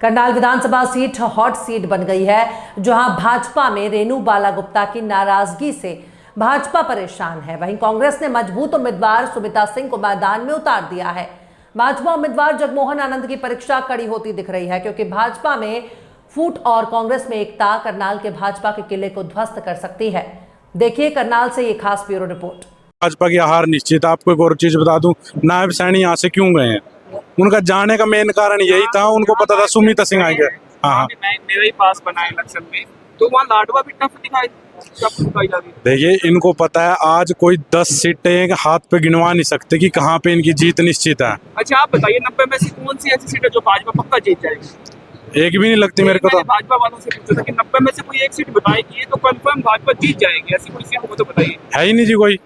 करनाल विधानसभा seat hot seat बन गई है, जहां भाजपा में रेणु बाला गुप्ता की नाराजगी से भाजपा परेशान है। वहीं कांग्रेस ने मजबूत उम्मीदवार सुमिता सिंह को मैदान में उतार दिया है। भाजपा उम्मीदवार जगमोहन आनंद की परीक्षा कड़ी होती दिख रही है, क्योंकि भाजपा में फूट और कांग्रेस में एकता करनाल के भाजपा के किले को ध्वस्त कर सकती है। देखिए करनाल से ये खास ब्यूरो रिपोर्ट। भाजपा की हार निश्चित। आपको एक और चीज बता दूं, नायब सैनी यहाँ से क्यों गए हैं, उनका जाने का मेन कारण यही था, उनको पता था सुमिता सिंह आएंगे। हाँ मेरे ही पास बना इलेक्शन में, तो वहाँ लाडवा भी टफ दिखाई देखिए, इनको पता है आज कोई 10 सीटें हाथ पे गिनवा नहीं सकते कि कहाँ पे इनकी जीत निश्चित है। अच्छा आप बताइए, 90 में से कौन सी ऐसी सीट है जो भाजपा पक्का जीत जाएगी? एक भी नहीं लगती मेरे को। तो भाजपा वालों से पूछा था कि 90 में से कोई एक सीट बताएगी तो कंफर्म भाजपा जीत जाएगी, ऐसी कोई सीट हो तो बताइए। है ही नहीं जी, कोई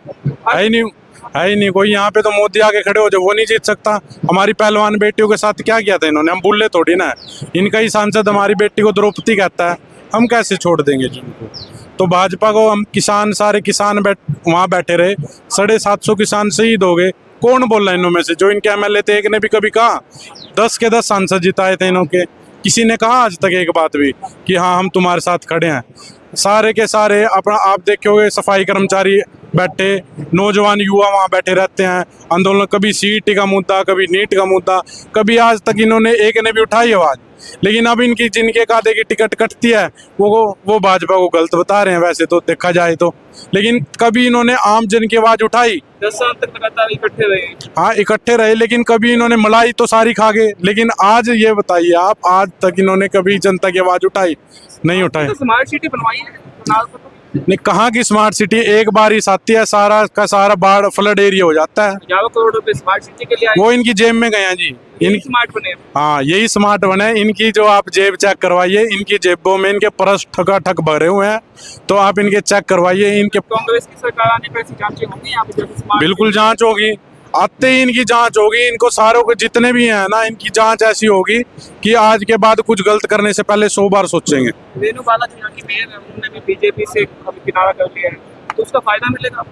है ही नहीं कोई। यहाँ पे तो मोदी आके खड़े हो, जब वो नहीं जीत सकता। हमारी पहलवान बेटियों के साथ क्या किया था इन्होंने, हम भूले थोड़ी ना। इनका ही सांसद हमारी बेटी को द्रौपदी कहता है, हम कैसे छोड़ देंगे जिनको। तो भाजपा को हम किसान, सारे किसान वहाँ बैठे रहे, 750 किसान शहीद हो गए। कौन बोल रहा है इनों में से? जो इनके एमएलए थे, एक ने भी कभी कहा? 10 के 10 सांसद जिताए थे इन्हों के, किसी ने कहा आज तक एक बात भी कि हाँ हम तुम्हारे साथ खड़े हैं? सारे के सारे अपना आप देखोगे, सफाई कर्मचारी बैठे, नौजवान युवा वहाँ बैठे रहते हैं। आंदोलन कभी सीट का मुद्दा, कभी नीट का मुद्दा, कभी आज तक इन्होंने एक ने भी उठाई आवाज़। लेकिन अब इनकी जिनके कादे की टिकट कटती है वो भाजपा को गलत बता रहे हैं वैसे तो देखा जाए तो। लेकिन कभी इन्होंने आम जन की आवाज़ उठाई? 10 साल तक लगातार इकट्ठे रहे। हाँ इकट्ठे रहे, लेकिन कभी इन्होंने मलाई तो सारी खा गए। लेकिन आज ये बताइए आप, आज तक इन्होंने कभी जनता की आवाज़ उठाई? नहीं उठाई। तो स्मार्ट सिटी बनवाई है नहीं, कहाँ की स्मार्ट सिटी? एक बारिश आती है, सारा का सारा बाढ़ फ्लड एरिया हो जाता है। 50 करोड़ रुपए स्मार्ट सिटी के लिए वो इनकी जेब में गए हैं जी। स्मार्ट बने। हाँ यही स्मार्ट बने। इनकी जो आप जेब चेक करवाइए, इनकी जेबों में इनके परस ठका ठक भरे हुए हैं, तो आप इनके चेक करवाइए। इनके कांग्रेस की सरकार आने पर ऐसी जांचें होंगी यहाँ पे? बिल्कुल जांच होगी, आते ही इनकी जांच होगी। इनको सारों को जितने भी हैं ना, इनकी जांच ऐसी होगी कि आज के बाद कुछ गलत करने से पहले 100 बार सोचेंगे। रेणु बाला जो यहाँ की मेयर है, उन्होंने भी बीजेपी से किनारा कर लिया है, तो उसका फायदा मिलेगा?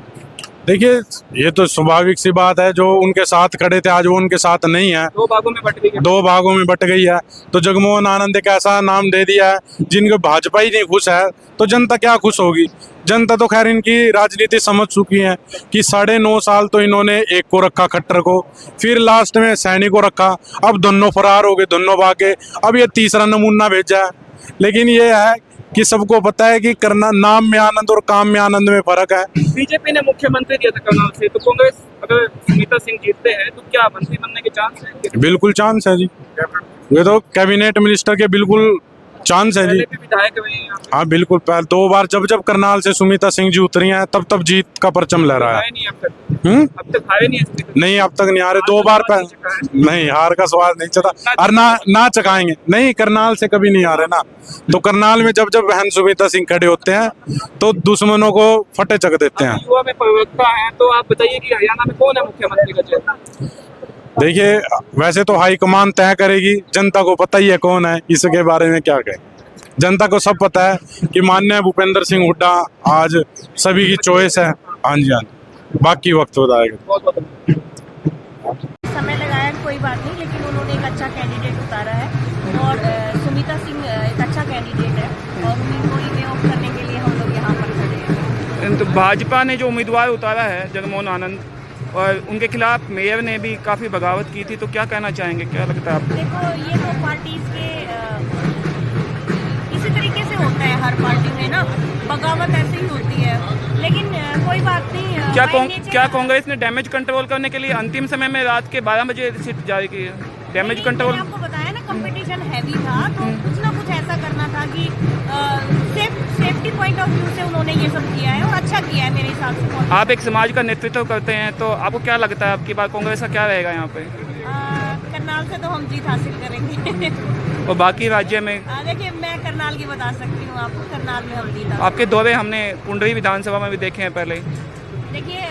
देखिए, ये तो स्वाभाविक सी बात है, जो उनके साथ खड़े थे आज वो उनके साथ नहीं है। 2 भागों में बट गई है। 2 भागों में बट गई है। तो जगमोहन आनंद एक ऐसा नाम दे दिया है जिनको भाजपा ही नहीं खुश है, तो जनता क्या खुश होगी? जनता तो खैर इनकी राजनीति समझ चुकी है कि 9.5 साल तो इन्होंने एक को रखा, खट्टर को, फिर लास्ट में सैनी को रखा, अब दोनों फरार हो गए, दोनों भागे, अब ये तीसरा नमूना भेजा है। लेकिन ये है कि सबको पता है कि करना नाम में आनंद और काम में आनंद में फर्क है। बीजेपी ने मुख्यमंत्री दिया था करनाल से, तो कांग्रेस अगर सुमिता सिंह जीतते हैं तो क्या मंत्री बनने के चांस है? बिल्कुल चांस है जी, ये तो कैबिनेट मिनिस्टर के बिल्कुल चांस है जी। विधायक हाँ बिल्कुल, पहले 2 बार जब करनाल से सुमिता सिंह जी उतरी हैं, तब जीत का परचम लहरा है। अब तक हारे नहीं, अब तक नहीं हारे। 2 बार नहीं, हार का स्वाद नहीं चला और ना चखाएंगे। नहीं, करनाल से कभी नहीं हारे ना। तो करनाल में जब बहन सुमिता सिंह खड़े होते हैं तो दुश्मनों को फटे चक देते हैं। युवा में प्रवक्ता है, तो आप बताइए कि हरियाणा में कौन है मुख्यमंत्री का चेहरा? देखिए, वैसे तो हाईकमान तय करेगी, जनता को पता ही है कौन है, इसके बारे में क्या कहें। जनता को सब पता है कि माननीय भूपेंद्र सिंह हुड्डा आज सभी की चॉइस है। हाँ जी, हाँ जी, बाकी वक्त बताएगा। समय लगाया कोई बात नहीं, लेकिन उन्होंने एक अच्छा कैंडिडेट उतारा है और सुमिता सिंह एक अच्छा कैंडिडेट है और उन्हीं को इन्हें ऑफ करने के लिए हम लोग यहाँ पर खड़े हैं। तो भाजपा ने जो उम्मीदवार उतारा है जगमोहन आनंद, और उनके खिलाफ मेयर ने भी काफ़ी बगावत की थी, तो क्या कहना चाहेंगे, क्या लगता है आपको? देखो, ये तो पार्टीज के इसी तरीके से होता है, हर पार्टी में ना बगावत ऐसे ही होती है, लेकिन कोई बात नहीं। क्या कांग्रेस ने डैमेज कंट्रोल करने के लिए अंतिम समय में रात के 12 बजे सीट जारी की है? डैमेज कंट्रोल आपको बताया ना, कंपटीशन हैवी था, तो कुछ ना कुछ ऐसा करना था कि सेफ्टी पॉइंट ऑफ व्यू से उन्होंने ये सब किया है और अच्छा किया है मेरे हिसाब से। आप एक समाज का नेतृत्व करते हैं, तो आपको क्या लगता है आपकी बात कांग्रेस का क्या रहेगा यहाँ पे? करनाल से तो हम जीत हासिल करेंगे। और बाकी राज्य में? देखिए, मैं करनाल की बता सकती हूँ आपको, करनाल में हम जीत। आपके दौरे हमने कुंडली विधानसभा में भी देखे हैं पहले। देखिए,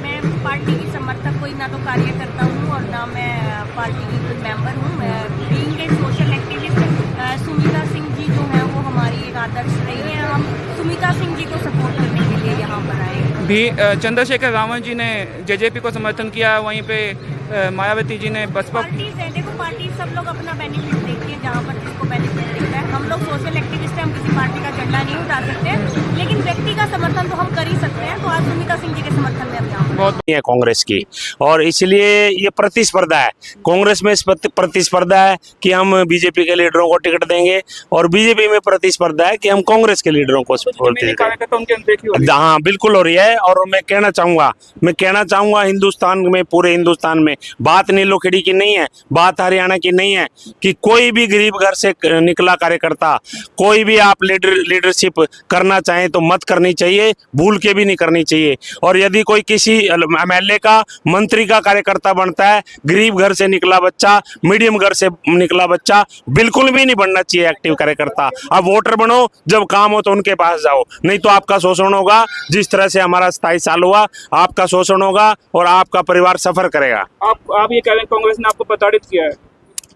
मैं पार्टी की समर्थक कोई ना तो कार्यकर्ता हूँ और ना मैं पार्टी की कोई मेंबर हूँ। मैं being a social activist, Sumita Singh ji जो है वो हमारी एक आदर्श रही है। हम सुमिता सिंह जी को सपोर्ट करने के लिए यहाँ पर आए भी। चंद्रशेखर रावण जी ने जेजेपी को समर्थन किया, वहीं पे मायावती जी ने बसपा। पार्टीज है, देखो पार्टी सब लोग अपना बेनिफिट देखते हैं, जहाँ पर जिसको झंडा नहीं उठा सकते, लेकिन व्यक्ति का समर्थन तो हम कर ही सकते हैं। तो आज सुमिता सिंह जी के समर्थन में हम यहाँ बहुत है कांग्रेस की, और इसलिए ये प्रतिस्पर्धा है। कांग्रेस में प्रतिस्पर्धा है कि हम बीजेपी के लीडरों को टिकट देंगे, और बीजेपी में प्रतिस्पर्धा है कि हम कांग्रेस के लीडरों को टिकट देंगे। हाँ बिल्कुल हो रही है। और मैं कहना चाहूंगा हिंदुस्तान में, पूरे हिंदुस्तान में बात नीलोखेड़ी की नहीं है, बात हरियाणा की नहीं है, कि कोई भी गरीब घर से निकला कार्यकर्ता, कोई भी आप लीडरशिप करना चाहें तो मत करनी चाहिए, भूल के भी नहीं करनी चाहिए। और यदि कोई किसी एमएलए का, मंत्री का कार्यकर्ता बनता है, गरीब घर से निकला बच्चा, मीडियम घर से निकला बच्चा बिल्कुल भी नहीं बनना चाहिए एक्टिव कार्यकर्ता। आप वोटर बनो, जब काम हो तो उनके पास जाओ, नहीं तो आपका शोषण होगा। जिस तरह से हमारा 27 साल हुआ, आपका शोषण होगा और आपका परिवार सफर करेगा। आप ये कह रहे हैं कांग्रेस ने आपको प्रताड़ित किया है?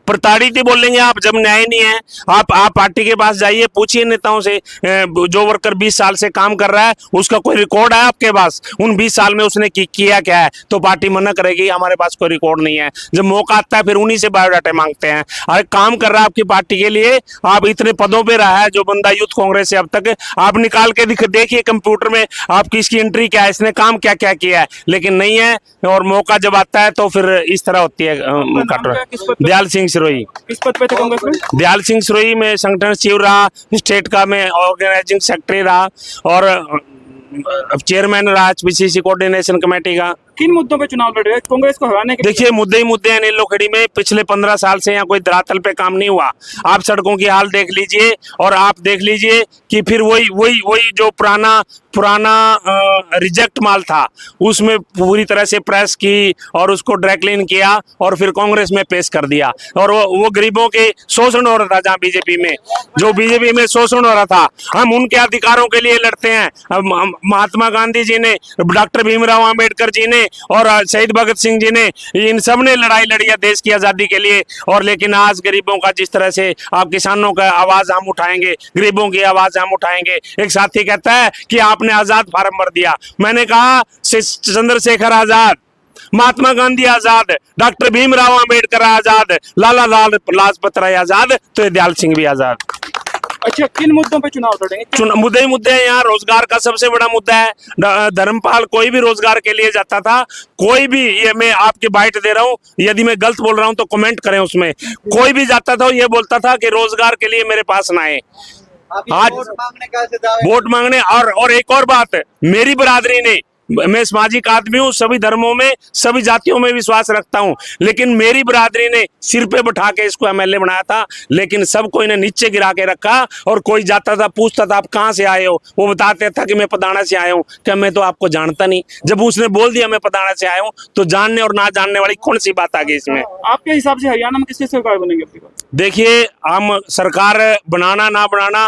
प्रताड़ित ही बोलेंगे आप, जब न्याय नहीं है। आप पार्टी के पास जाइए, पूछिए नेताओं से, जो वर्कर 20 साल से काम कर रहा है उसका कोई रिकॉर्ड है आपके पास? उन 20 साल में उसने किया क्या है? तो पार्टी मना करेगी हमारे पास कोई रिकॉर्ड नहीं है। जब मौका आता है फिर उन्हीं से बायोडाटा मांगते हैं। अरे काम कर रहा है आपकी पार्टी के लिए, आप इतने पदों पे रहा है जो बंदा यूथ कांग्रेस से अब तक, आप निकाल के देखिए कंप्यूटर में आपकी इसकी एंट्री क्या है, इसने काम क्या क्या किया है, लेकिन नहीं है। और मौका जब आता है तो फिर इस तरह होती है। दयाल सिंह सिरोही। किस पद पे थे कांग्रेस में? दयाल सिंह सिरोही में संगठन सचिव रहा, स्टेट का मैं ऑर्गेनाइजिंग सेक्रेटरी रहा, और चेयरमैन रहा पीसीसी कोऑर्डिनेशन कमेटी का। किन मुद्दों पे चुनाव लड़ रहे हैं कांग्रेस को हराने के? देखिए मुद्दे ही मुद्दे हैं नीलोखेड़ी में। पिछले 15 साल से यहाँ कोई धरातल पे काम नहीं हुआ। आप सड़कों की हाल देख लीजिए, और आप देख लीजिए कि फिर वही जो पुराना रिजेक्ट माल था, उसमें पूरी तरह से प्रेस की और उसको ड्राई क्लीन किया और फिर कांग्रेस में पेश कर दिया। और वो गरीबों के शोषण हो रहा था, जहाँ बीजेपी में शोषण हो रहा था, हम उनके अधिकारों के लिए लड़ते हैं। महात्मा गांधी जी ने, डॉक्टर भीमराव आम्बेडकर जी ने और शहीद भगत सिंह जी ने, इन सब ने लड़ाई लड़ी है देश की आजादी के लिए। और लेकिन आज गरीबों का, जिस तरह से आप किसानों का आवाज हम उठाएंगे, गरीबों की आवाज हम उठाएंगे। एक साथी कहता है कि आपने आजाद फार्म भर दिया। मैंने कहा चंद्रशेखर आजाद, महात्मा गांधी आजाद, डॉक्टर भीमराव आम्बेडकर आजाद, लाला लाजपत राय आजाद, तो दयाल सिंह भी आजाद। अच्छा, किन मुद्दों पे चुनाव लड़ेंगे? मुद्दे हैं यहाँ। रोजगार का सबसे बड़ा मुद्दा है। धर्मपाल कोई भी रोजगार के लिए जाता था, कोई भी, ये मैं आपकी बाइट दे रहा हूँ, यदि मैं गलत बोल रहा हूँ तो कमेंट करें उसमें, कोई भी जाता था ये बोलता था कि रोजगार के लिए मेरे पास ना आए। आज वोट मांगने। और एक और बात, मेरी बरादरी ने, मैं सामाजिक आदमी हूँ, सभी धर्मों में, सभी जातियों में विश्वास रखता हूँ, लेकिन मेरी बरादरी ने सिर पे बैठा के इसको एमएलए बनाया था, लेकिन सबको इन्हें नीचे गिरा के रखा। और कोई जाता था, पूछता था आप कहाँ से आए हो, वो बताते था कि मैं पदाना से आया हूँ। क्या मैं तो आपको जानता नहीं। जब उसने बोल दिया मैं पदाना से आया हूँ, तो जानने और ना जानने वाली कौन सी बात आ गई इसमें? आपके हिसाब से हरियाणा में किसकी सरकार बनेगी आपकी बात? देखिए, हम सरकार बनाना ना बनाना,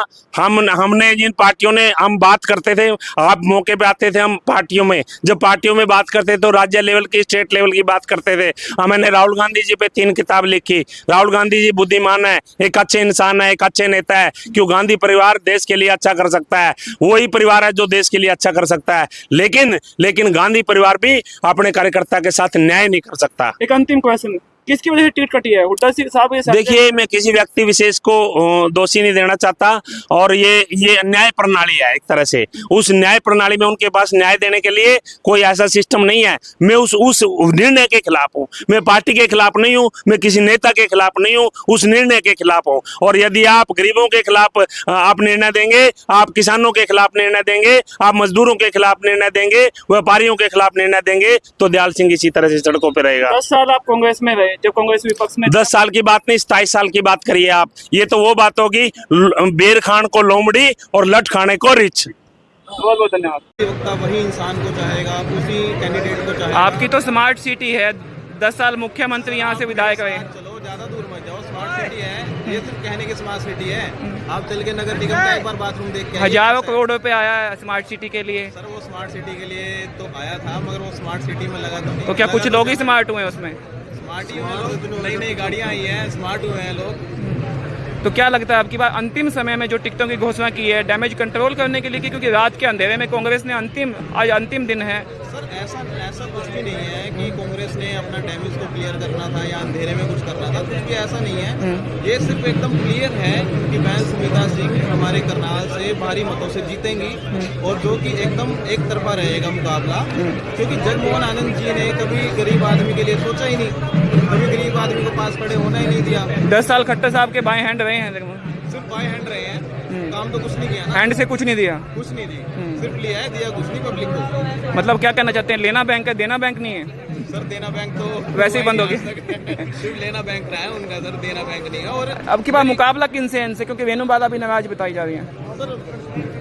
हमने जिन पार्टियों ने, हम बात करते थे, आप मौके पे आते थे, हम पार्टियों में, जब पार्टियों में बात करते तो राज्य लेवल की, स्टेट लेवल की बात करते थे। मैंने राहुल गांधी जी पे 3 किताब लिखी। राहुल गांधी जी बुद्धिमान है, एक अच्छे इंसान है, एक अच्छे नेता है। क्यों? गांधी परिवार देश के लिए अच्छा कर सकता है, वही परिवार है जो देश के लिए अच्छा कर सकता है। लेकिन गांधी परिवार भी अपने कार्यकर्ता के साथ न्याय नहीं कर सकता। एक अंतिम क्वेश्चन, किसकी वजह से टिकट कटी है? हुड्डा साहब? देखिए, मैं किसी व्यक्ति विशेष को दोषी नहीं देना चाहता, और ये न्याय प्रणाली है एक तरह से। उस न्याय प्रणाली में उनके पास न्याय देने के लिए कोई ऐसा सिस्टम नहीं है। मैं उस निर्णय के खिलाफ हूँ। मैं पार्टी के खिलाफ नहीं हूँ, मैं किसी नेता के खिलाफ नहीं हूँ, उस निर्णय के खिलाफ हूँ। और यदि आप गरीबों के खिलाफ आप निर्णय देंगे, आप किसानों के खिलाफ निर्णय देंगे, आप मजदूरों के खिलाफ निर्णय देंगे, व्यापारियों के खिलाफ निर्णय देंगे, तो दयाल सिंह इसी तरह से सड़कों पर रहेगा। 10 साल आप कांग्रेस में रहे, जब कांग्रेस विपक्ष में। 10 साल की बात नहीं, 27 साल की बात करिए आप। ये तो वो बात होगी, बेर खान को लोमड़ी और लट खाने को रिच। बहुत बहुत धन्यवाद। वक्ता वही इंसान को चाहेगा, उसी कैंडिडेट को चाहेगा। आपकी तो स्मार्ट सिटी है, 10 साल मुख्यमंत्री यहाँ से विधायक रहे। चलो ज्यादा दूर मत जाओ, स्मार्ट सिटी है, ये सिर्फ कहने की स्मार्ट सिटी है। आप चल के नगर निगम का एक बार बाथरूम देख के आइए। हजारों करोड़ रुपए आया है स्मार्ट सिटी के लिए। सर वो स्मार्ट सिटी के लिए तो आया था, मगर वो स्मार्ट सिटी में लगा तो नहीं। तो क्या कुछ लोग ही स्मार्ट हुए उसमें? स्मार्ट ही हुए लोग, नई नई गाड़ियाँ आई हैं, स्मार्ट हुए हैं लोग। तो क्या लगता है आपकी बार अंतिम समय में जो टिकटों की घोषणा की है डैमेज कंट्रोल करने के लिए की, क्योंकि रात के अंधेरे में कांग्रेस ने आज अंतिम दिन है। सर ऐसा कुछ भी नहीं है कि कांग्रेस ने अपना डैमेज को क्लियर करना था या अंधेरे में कुछ करना था, कुछ भी ऐसा नहीं है। ये सिर्फ एकदम क्लियर है कि बहन सुमिता सिंह हमारे करनाल से भारी मतों से जीतेंगी और जो कि एकदम एक तरफा रहेगा मुकाबला, क्योंकि जगमोहन आनंद जी ने कभी गरीब आदमी के लिए सोचा ही नहीं, कभी गरीब आदमी को पास खड़े होना ही नहीं दिया। 10 साल खट्टर साहब के बाएं हैंड रहे हैं, सिर्फ बाय हैंड रहे हैं, काम तो कुछ नहीं किया ना, हैंड से कुछ नहीं दिया। कुछ नहीं दी, सिर्फ लिया है, दिया कुछ नहीं पब्लिक को। मतलब क्या कहना चाहते हैं, लेना बैंक है देना बैंक नहीं है? सर देना बैंक तो वैसे ही बंद हो गया। सिर्फ लेना बैंक रहा है उनका, सर देना बैंक नहीं है। और अब की बार मुकाबला किन से है इनसे, क्योंकि वेणु बाला भी नाराज बताई जा रही है। सर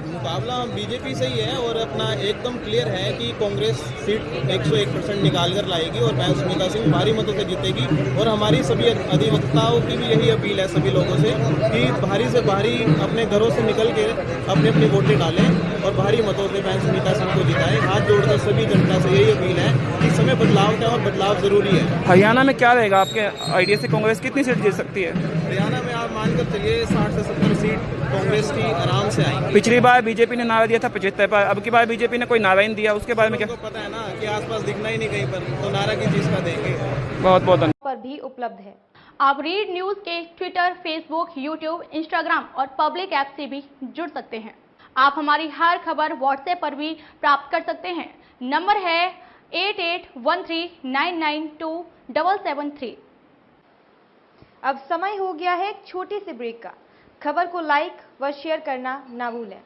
मुकाबला बीजेपी से ही है और अपना एकदम क्लियर है कि कांग्रेस सीट 101% निकाल कर लाएगी और बहन सुमिता सिंह भारी मतों से जीतेगी। और हमारी सभी अधिवक्ताओं की भी यही अपील है सभी लोगों से कि भारी से भारी अपने घरों से निकल के अपनी अपनी वोटें डालें और भारी मतों से बहन सुमिता सिंह को जिताएं। हाथ जोड़कर सभी जनता से यही अपील है कि समय बदलाव का और बदलाव जरूरी है। हरियाणा में क्या रहेगा आपके आइडिया से, कांग्रेस कितनी सीट जीत सकती है? हरियाणा में आप मानकर चलिए 60 से 70 सीट कांग्रेस की आराम से आएंगी। पिछली बार बीजेपी ने नारा दिया था 75 पर, अब की बार बीजेपी ने कोई नारा ही नहीं दिया, उसके बारे में क्या? आपको पता है ना कि आसपास दिखना ही नहीं कहीं पर, तो नारा की चीज का देंगे। बहुत बहुत धन्यवाद। पर भी उपलब्ध है। आप रीड न्यूज के ट्विटर, फेसबुक, यूट्यूब, इंस्टाग्राम और पब्लिक ऐप से भी जुड़ सकते हैं। आप हमारी हर खबर व्हाट्सएप पर भी प्राप्त कर सकते हैं। नंबर है 8813992773। अब समय हो गया है एक छोटी सी ब्रेक का। खबर को लाइक व शेयर करना ना भूलें।